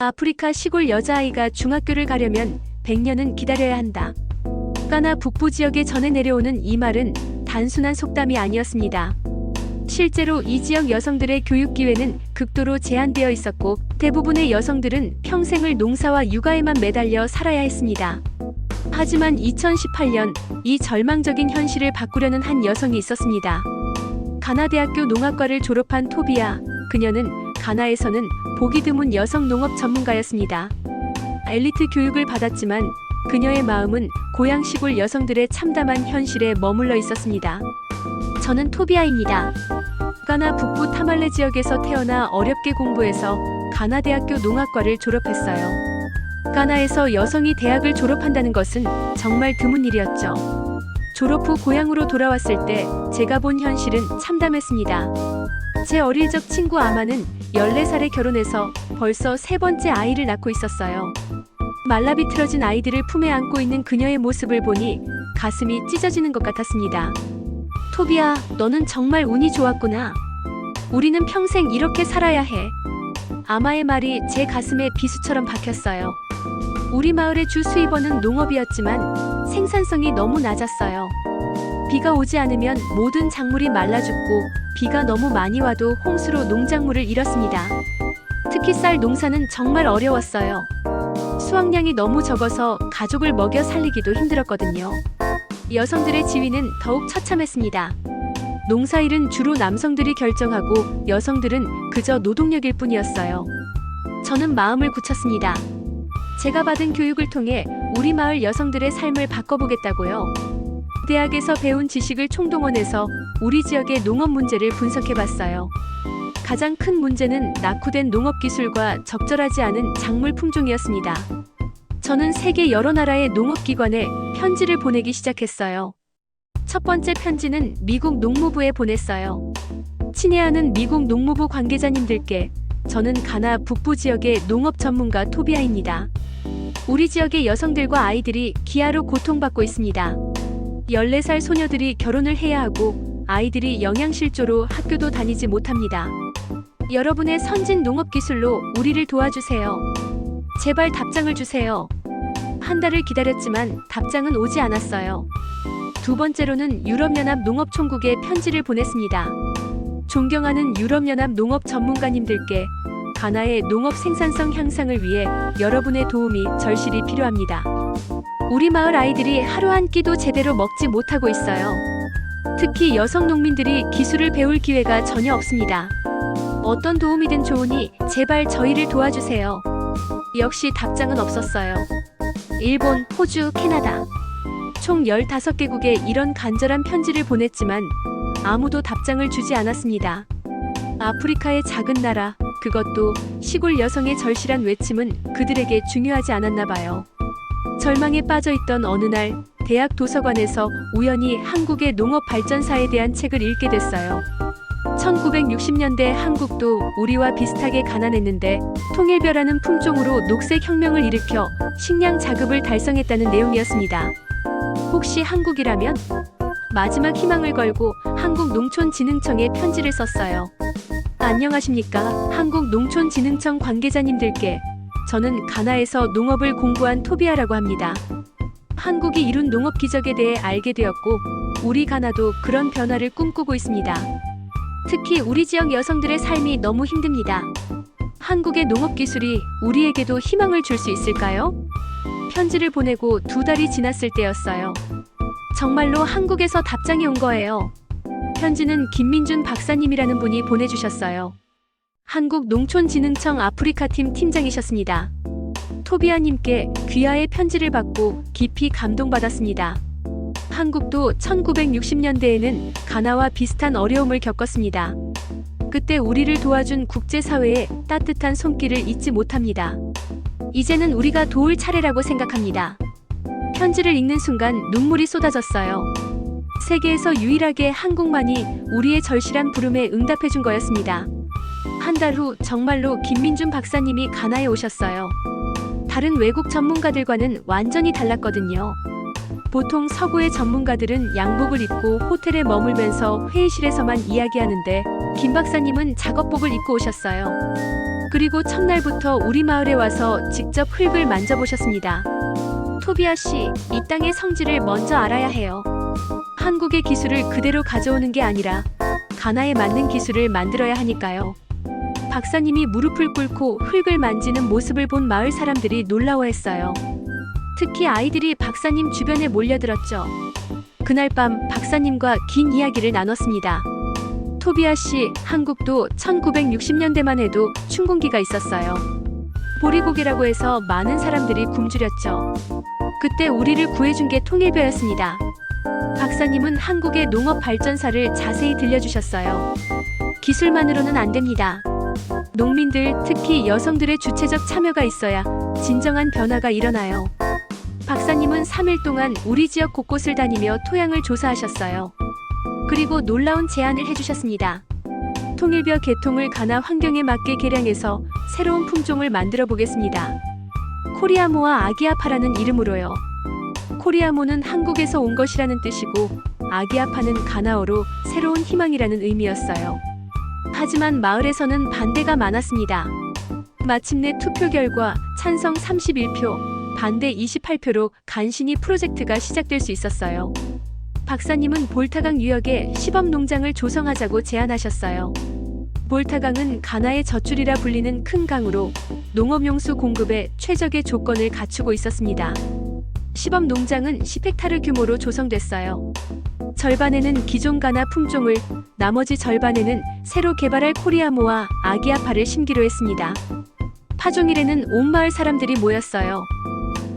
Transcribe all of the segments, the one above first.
아프리카 시골 여자아이가 중학교를 가려면 100년은 기다려야 한다. 가나 북부 지역에 전해 내려오는 이 말은 단순한 속담이 아니었습니다. 실제로 이 지역 여성들의 교육 기회는 극도로 제한되어 있었고 대부분의 여성들은 평생을 농사와 육아에만 매달려 살아야 했습니다. 하지만 2018년 이 절망적인 현실을 바꾸려는 한 여성이 있었습니다. 가나 대학교 농학과를 졸업한 토비아. 그녀는 가나에서는 보기 드문 여성 농업 전문가였습니다. 엘리트 교육을 받았지만 그녀의 마음은 고향 시골 여성들의 참담한 현실에 머물러 있었습니다. 저는 토비아입니다. 가나 북부 타말레 지역에서 태어나 어렵게 공부해서 가나 대학교 농학과를 졸업했어요. 가나에서 여성이 대학을 졸업한다는 것은 정말 드문 일이었죠. 졸업 후 고향으로 돌아왔을 때 제가 본 현실은 참담했습니다. 제 어릴 적 친구 아마는 14살에 결혼해서 벌써 3번째 아이를 낳고 있었어요. 말라비틀어진 아이들을 품에 안고 있는 그녀의 모습을 보니 가슴이 찢어지는 것 같았습니다. 토비아, 너는 정말 운이 좋았구나. 우리는 평생 이렇게 살아야 해. 아마의 말이 제 가슴에 비수처럼 박혔어요. 우리 마을의 주 수입원은 농업이었지만 생산성이 너무 낮았어요. 비가 오지 않으면 모든 작물이 말라 죽고 비가 너무 많이 와도 홍수로 농작물을 잃었습니다. 특히 쌀 농사는 정말 어려웠어요. 수확량이 너무 적어서 가족을 먹여 살리기도 힘들었거든요. 여성들의 지위는 더욱 처참했습니다. 농사일은 주로 남성들이 결정하고 여성들은 그저 노동력일 뿐이었어요. 저는 마음을 굳혔습니다. 제가 받은 교육을 통해 우리 마을 여성들의 삶을 바꿔보겠다고요. 대학에서 배운 지식을 총동원해서 우리 지역의 농업 문제를 분석해봤어요. 가장 큰 문제는 낙후된 농업 기술과 적절하지 않은 작물 품종이었습니다. 저는 세계 여러 나라의 농업기관에 편지를 보내기 시작했어요. 첫 번째 편지는 미국 농무부에 보냈어요. 친애하는 미국 농무부 관계자님들께, 저는 가나 북부 지역의 농업 전문가 토비아입니다. 우리 지역의 여성들과 아이들이 기아로 고통받고 있습니다. 14살 소녀들이 결혼을 해야 하고 아이들이 영양실조로 학교도 다니지 못합니다. 여러분의 선진 농업 기술로 우리를 도와주세요. 제발 답장을 주세요. 한 달을 기다렸지만 답장은 오지 않았어요. 두 번째로는 유럽연합 농업총국에 편지를 보냈습니다. 존경하는 유럽연합 농업 전문가님들께, 가나의 농업 생산성 향상을 위해 여러분의 도움이 절실히 필요합니다. 우리 마을 아이들이 하루 한 끼도 제대로 먹지 못하고 있어요. 특히 여성 농민들이 기술을 배울 기회가 전혀 없습니다. 어떤 도움이든 좋으니 제발 저희를 도와주세요. 역시 답장은 없었어요. 일본, 호주, 캐나다 총 15개국에 이런 간절한 편지를 보냈지만 아무도 답장을 주지 않았습니다. 아프리카의 작은 나라, 그것도 시골 여성의 절실한 외침은 그들에게 중요하지 않았나 봐요. 절망에 빠져있던 어느 날 대학 도서관에서 우연히 한국의 농업 발전사에 대한 책을 읽게 됐어요. 1960년대 한국도 우리와 비슷하게 가난했는데 통일벼라는 품종으로 녹색혁명을 일으켜 식량 자급을 달성했다는 내용이었습니다. 혹시 한국이라면? 마지막 희망을 걸고 한국농촌진흥청에 편지를 썼어요. 안녕하십니까? 한국농촌진흥청 관계자님들께, 저는 가나에서 농업을 공부한 토비아라고 합니다. 한국이 이룬 농업 기적에 대해 알게 되었고 우리 가나도 그런 변화를 꿈꾸고 있습니다. 특히 우리 지역 여성들의 삶이 너무 힘듭니다. 한국의 농업 기술이 우리에게도 희망을 줄 수 있을까요? 편지를 보내고 2달이 지났을 때였어요. 정말로 한국에서 답장이 온 거예요. 편지는 김민준 박사님이라는 분이 보내주셨어요. 한국농촌진흥청 아프리카팀 팀장이셨습니다. 토비아님께 귀하의 편지를 받고 깊이 감동받았습니다. 한국도 1960년대에는 가나와 비슷한 어려움을 겪었습니다. 그때 우리를 도와준 국제사회의 따뜻한 손길을 잊지 못합니다. 이제는 우리가 도울 차례라고 생각합니다. 편지를 읽는 순간 눈물이 쏟아졌어요. 세계에서 유일하게 한국만이 우리의 절실한 부름에 응답해준 거였습니다. 한 달 후 정말로 김민준 박사님이 가나에 오셨어요. 다른 외국 전문가들과는 완전히 달랐거든요. 보통 서구의 전문가들은 양복을 입고 호텔에 머물면서 회의실에서만 이야기하는데 김 박사님은 작업복을 입고 오셨어요. 그리고 첫날부터 우리 마을에 와서 직접 흙을 만져보셨습니다. 토비아 씨, 이 땅의 성질을 먼저 알아야 해요. 한국의 기술을 그대로 가져오는 게 아니라 가나에 맞는 기술을 만들어야 하니까요. 박사님이 무릎을 꿇고 흙을 만지는 모습을 본 마을 사람들이 놀라워했어요. 특히 아이들이 박사님 주변에 몰려들었죠. 그날 밤 박사님과 긴 이야기를 나눴습니다. 토비아 씨, 한국도 1960년대만 해도 춘공기가 있었어요. 보리고개라고 해서 많은 사람들이 굶주렸죠. 그때 우리를 구해준 게 통일벼였습니다. 박사님은 한국의 농업 발전사를 자세히 들려주셨어요. 기술만으로는 안 됩니다. 농민들, 특히 여성들의 주체적 참여가 있어야 진정한 변화가 일어나요. 박사님은 3일 동안 우리 지역 곳곳을 다니며 토양을 조사하셨어요. 그리고 놀라운 제안을 해주셨습니다. 통일벼 계통을 가나 환경에 맞게 개량해서 새로운 품종을 만들어 보겠습니다. 코리아모와 아기아파라는 이름으로요. 코리아모는 한국에서 온 것이라는 뜻이고 아기아파는 가나어로 새로운 희망이라는 의미였어요. 하지만 마을에서는 반대가 많았습니다. 마침내 투표 결과 찬성 31표, 반대 28표로 간신히 프로젝트가 시작될 수 있었어요. 박사님은 볼타강 유역에 시범 농장을 조성하자고 제안하셨어요. 볼타강은 가나의 젖줄이라 불리는 큰 강으로 농업용수 공급에 최적의 조건을 갖추고 있었습니다. 시범 농장은 10헥타르 규모로 조성됐어요. 절반에는 기존 가나 품종을, 나머지 절반에는 새로 개발할 코리아모와 아기아파를 심기로 했습니다. 파종일에는 온 마을 사람들이 모였어요.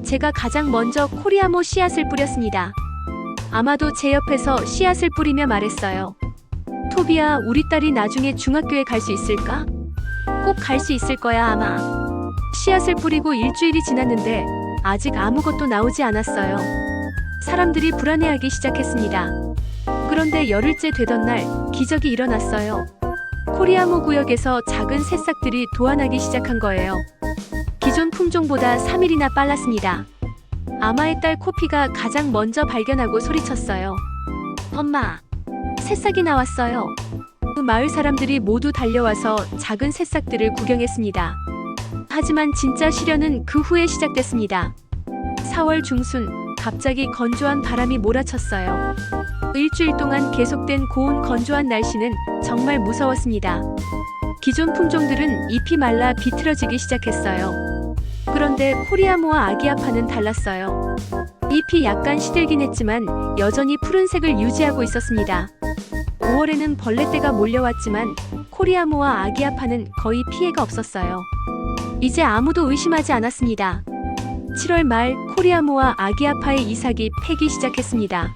제가 가장 먼저 코리아모 씨앗을 뿌렸습니다. 아마도 제 옆에서 씨앗을 뿌리며 말했어요. 토비야, 우리 딸이 나중에 중학교에 갈 수 있을까? 꼭 갈 수 있을 거야, 아마. 씨앗을 뿌리고 일주일이 지났는데 아직 아무것도 나오지 않았어요. 사람들이 불안해하기 시작했습니다. 그런데 열흘째 되던 날 기적이 일어났어요. 코리아모 구역에서 작은 새싹들이 도안하기 시작한 거예요. 기존 품종보다 3일이나 빨랐습니다. 아마의 딸 코피가 가장 먼저 발견하고 소리쳤어요. 엄마, 새싹이 나왔어요. 그 마을 사람들이 모두 달려와서 작은 새싹들을 구경했습니다. 하지만 진짜 시련은 그 후에 시작됐습니다. 4월 중순, 갑자기 건조한 바람이 몰아쳤어요. 일주일 동안 계속된 고온 건조한 날씨는 정말 무서웠습니다. 기존 품종들은 잎이 말라 비틀어지기 시작했어요. 그런데 코리아모와 아기아파는 달랐어요. 잎이 약간 시들긴 했지만 여전히 푸른색을 유지하고 있었습니다. 5월에는 벌레떼가 몰려왔지만 코리아모와 아기아파는 거의 피해가 없었어요. 이제 아무도 의심하지 않았습니다. 7월 말 코리아모와 아기아파의 이삭이 패기 시작했습니다.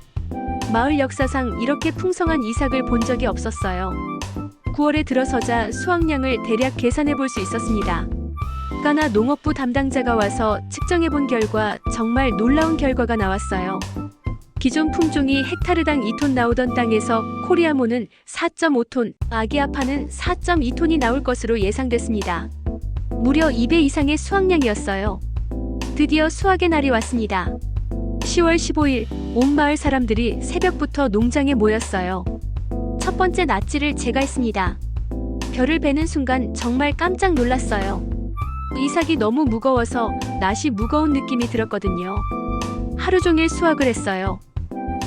마을 역사상 이렇게 풍성한 이삭을 본 적이 없었어요. 9월에 들어서자 수확량을 대략 계산해 볼 수 있었습니다. 가나 농업부 담당자가 와서 측정해 본 결과 정말 놀라운 결과가 나왔어요. 기존 품종이 헥타르당 2톤 나오던 땅에서 코리아모는 4.5톤, 아기아파는 4.2톤이 나올 것으로 예상됐습니다. 무려 2배 이상의 수확량이었어요. 드디어 수확의 날이 왔습니다. 10월 15일, 온 마을 사람들이 새벽부터 농장에 모였어요. 첫 번째 낫지를 제가 했습니다. 벼를 베는 순간 정말 깜짝 놀랐어요. 이삭이 너무 무거워서 낫이 무거운 느낌이 들었거든요. 하루 종일 수확을 했어요.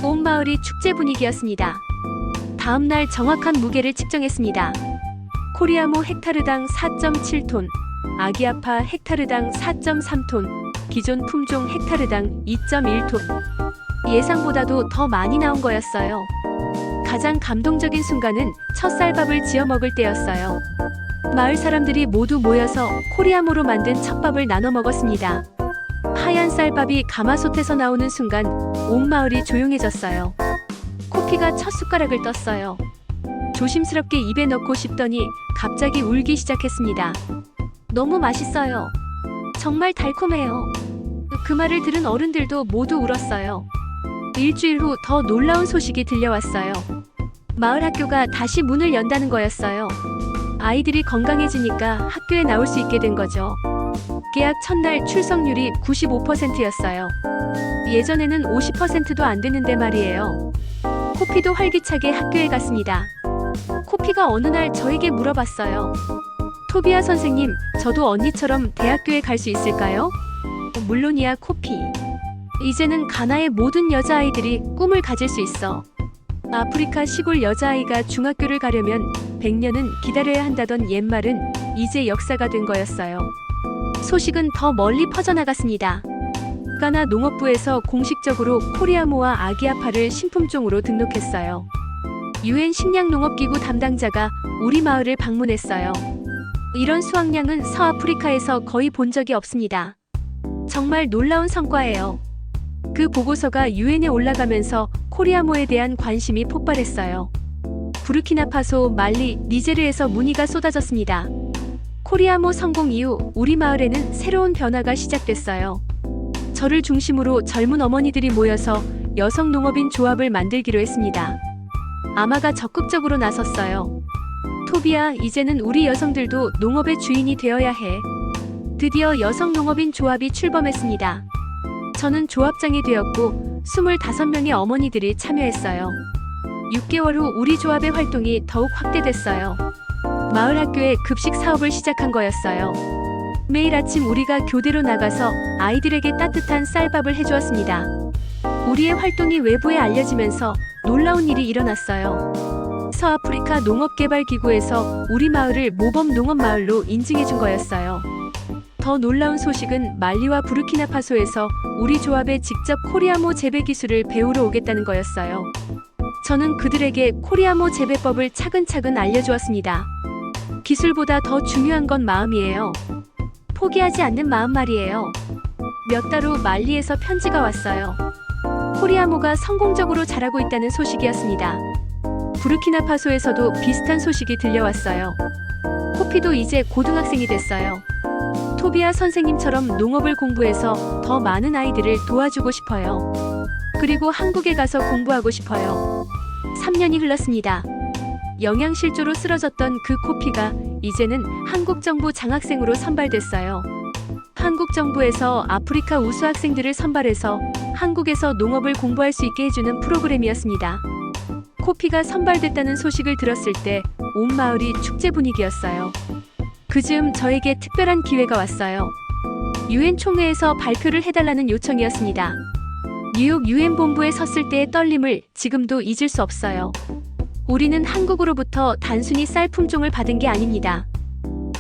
온 마을이 축제 분위기였습니다. 다음 날 정확한 무게를 측정했습니다. 코리아모 헥타르당 4.7톤, 아기아파 헥타르당 4.3톤, 기존 품종 헥타르당 2.1톤. 예상보다도 더 많이 나온 거였어요. 가장 감동적인 순간은 첫 쌀밥을 지어 먹을 때였어요. 마을 사람들이 모두 모여서 코리아모로 만든 첫밥을 나눠 먹었습니다. 하얀 쌀밥이 가마솥에서 나오는 순간 온 마을이 조용해졌어요. 코피가 첫 숟가락을 떴어요. 조심스럽게 입에 넣고 싶더니 갑자기 울기 시작했습니다. 너무 맛있어요. 정말 달콤해요. 그 말을 들은 어른들도 모두 울었어요. 일주일 후 더 놀라운 소식이 들려왔어요. 마을 학교가 다시 문을 연다는 거였어요. 아이들이 건강해지니까 학교에 나올 수 있게 된 거죠. 개학 첫날 출석률이 95%였어요. 예전에는 50%도 안 됐는데 말이에요. 코피도 활기차게 학교에 갔습니다. 코피가 어느 날 저에게 물어봤어요. 토비아 선생님, 저도 언니처럼 대학교에 갈 수 있을까요? 물론이야, 코피. 이제는 가나의 모든 여자아이들이 꿈을 가질 수 있어. 아프리카 시골 여자아이가 중학교를 가려면 100년은 기다려야 한다던 옛말은 이제 역사가 된 거였어요. 소식은 더 멀리 퍼져나갔습니다. 가나 농업부에서 공식적으로 코리아모와 아기아파를 신품종으로 등록했어요. UN 식량농업기구 담당자가 우리 마을을 방문했어요. 이런 수확량은 서아프리카에서 거의 본 적이 없습니다. 정말 놀라운 성과예요. 그 보고서가 유엔에 올라가면서 코리아모에 대한 관심이 폭발했어요. 부르키나파소, 말리, 니제르에서 문의가 쏟아졌습니다. 코리아모 성공 이후 우리 마을에는 새로운 변화가 시작됐어요. 저를 중심으로 젊은 어머니들이 모여서 여성 농업인 조합을 만들기로 했습니다. 아마가 적극적으로 나섰어요. 토비아, 이제는 우리 여성들도 농업의 주인이 되어야 해. 드디어 여성 농업인 조합이 출범했습니다. 저는 조합장이 되었고 25명의 어머니들이 참여했어요. 6개월 후 우리 조합의 활동이 더욱 확대됐어요. 마을 학교에 급식 사업을 시작한 거였어요. 매일 아침 우리가 교대로 나가서 아이들에게 따뜻한 쌀밥을 해주었습니다. 우리의 활동이 외부에 알려지면서 놀라운 일이 일어났어요. 서아프리카 농업개발기구에서 우리 마을을 모범 농업마을로 인증해준 거였어요. 더 놀라운 소식은 말리와 부르키나파소에서 우리 조합에 직접 코리아모 재배 기술을 배우러 오겠다는 거였어요. 저는 그들에게 코리아모 재배법을 차근차근 알려주었습니다. 기술보다 더 중요한 건 마음이에요. 포기하지 않는 마음 말이에요. 몇 달 후 말리에서 편지가 왔어요. 코리아모가 성공적으로 자라고 있다는 소식이었습니다. 부르키나파소에서도 비슷한 소식이 들려왔어요. 코피도 이제 고등학생이 됐어요. 토비아 선생님처럼 농업을 공부해서 더 많은 아이들을 도와주고 싶어요. 그리고 한국에 가서 공부하고 싶어요. 3년이 흘렀습니다. 영양실조로 쓰러졌던 그 코피가 이제는 한국 정부 장학생으로 선발됐어요. 한국 정부에서 아프리카 우수 학생들을 선발해서 한국에서 농업을 공부할 수 있게 해주는 프로그램이었습니다. 코피가 선발됐다는 소식을 들었을 때 온 마을이 축제 분위기였어요. 그즈음 저에게 특별한 기회가 왔어요. 유엔 총회에서 발표를 해달라는 요청이었습니다. 뉴욕 유엔 본부에 섰을 때의 떨림을 지금도 잊을 수 없어요. 우리는 한국으로부터 단순히 쌀 품종을 받은 게 아닙니다.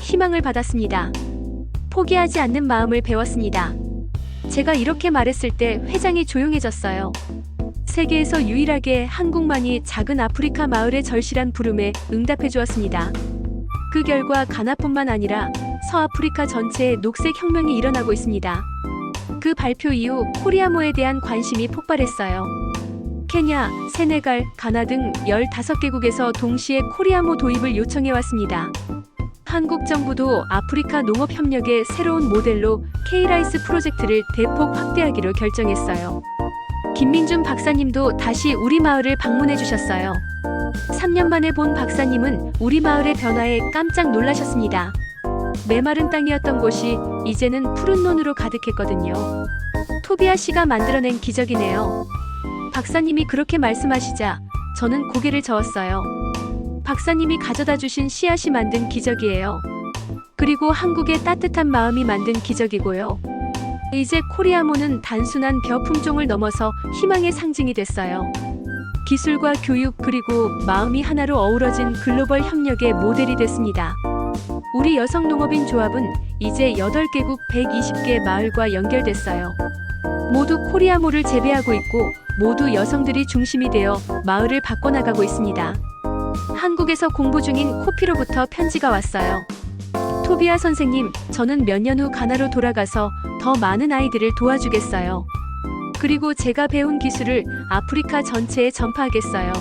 희망을 받았습니다. 포기하지 않는 마음을 배웠습니다. 제가 이렇게 말했을 때 회장이 조용해졌어요. 세계에서 유일하게 한국만이 작은 아프리카 마을의 절실한 부름에 응답해 주었습니다. 그 결과 가나뿐만 아니라 서아프리카 전체에 녹색 혁명이 일어나고 있습니다. 그 발표 이후 코리아모에 대한 관심이 폭발했어요. 케냐, 세네갈, 가나 등 15개국에서 동시에 코리아모 도입을 요청해 왔습니다. 한국 정부도 아프리카 농업 협력의 새로운 모델로 K-라이스 프로젝트를 대폭 확대하기로 결정했어요. 김민준 박사님도 다시 우리 마을을 방문해 주셨어요. 3년 만에 본 박사님은 우리 마을의 변화에 깜짝 놀라셨습니다. 메마른 땅이었던 곳이 이제는 푸른 논으로 가득했거든요. 토비아 씨가 만들어낸 기적이네요. 박사님이 그렇게 말씀하시자 저는 고개를 저었어요. 박사님이 가져다 주신 씨앗이 만든 기적이에요. 그리고 한국의 따뜻한 마음이 만든 기적이고요. 이제 코리아모는 단순한 벼 품종을 넘어서 희망의 상징이 됐어요. 기술과 교육 그리고 마음이 하나로 어우러진 글로벌 협력의 모델이 됐습니다. 우리 여성 농업인 조합은 이제 8개국 120개 마을과 연결됐어요. 모두 코리아모를 재배하고 있고 모두 여성들이 중심이 되어 마을을 바꿔나가고 있습니다. 한국에서 공부 중인 코피로부터 편지가 왔어요. 토비아 선생님, 저는 몇 년 후 가나로 돌아가서 더 많은 아이들을 도와주겠어요. 그리고 제가 배운 기술을 아프리카 전체에 전파하겠어요.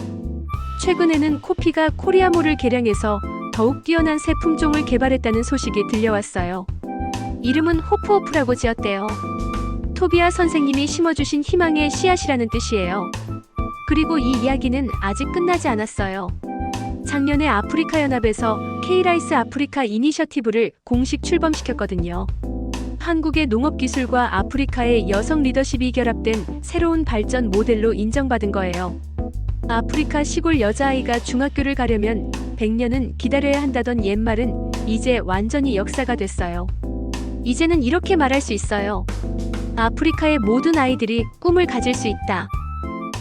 최근에는 코피가 코리아모를 개량해서 더욱 뛰어난 새 품종을 개발했다는 소식이 들려왔어요. 이름은 호프호프라고 지었대요. 토비아 선생님이 심어주신 희망의 씨앗이라는 뜻이에요. 그리고 이 이야기는 아직 끝나지 않았어요. 작년에 아프리카 연합에서 K-라이스 아프리카 이니셔티브를 공식 출범시켰거든요. 한국의 농업기술과 아프리카의 여성 리더십이 결합된 새로운 발전 모델로 인정받은 거예요. 아프리카 시골 여자아이가 중학교를 가려면 100년은 기다려야 한다던 옛말은 이제 완전히 역사가 됐어요. 이제는 이렇게 말할 수 있어요. 아프리카의 모든 아이들이 꿈을 가질 수 있다.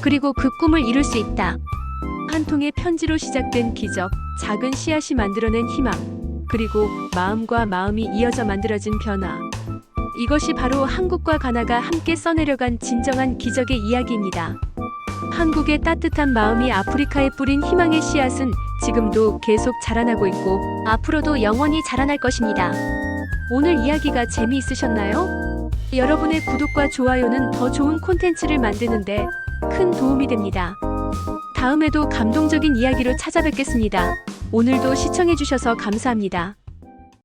그리고 그 꿈을 이룰 수 있다. 한 통의 편지로 시작된 기적, 작은 씨앗이 만들어낸 희망, 그리고 마음과 마음이 이어져 만들어진 변화. 이것이 바로 한국과 가나가 함께 써내려간 진정한 기적의 이야기입니다. 한국의 따뜻한 마음이 아프리카에 뿌린 희망의 씨앗은 지금도 계속 자라나고 있고 앞으로도 영원히 자라날 것입니다. 오늘 이야기가 재미있으셨나요? 여러분의 구독과 좋아요는 더 좋은 콘텐츠를 만드는데 큰 도움이 됩니다. 다음에도 감동적인 이야기로 찾아뵙겠습니다. 오늘도 시청해주셔서 감사합니다.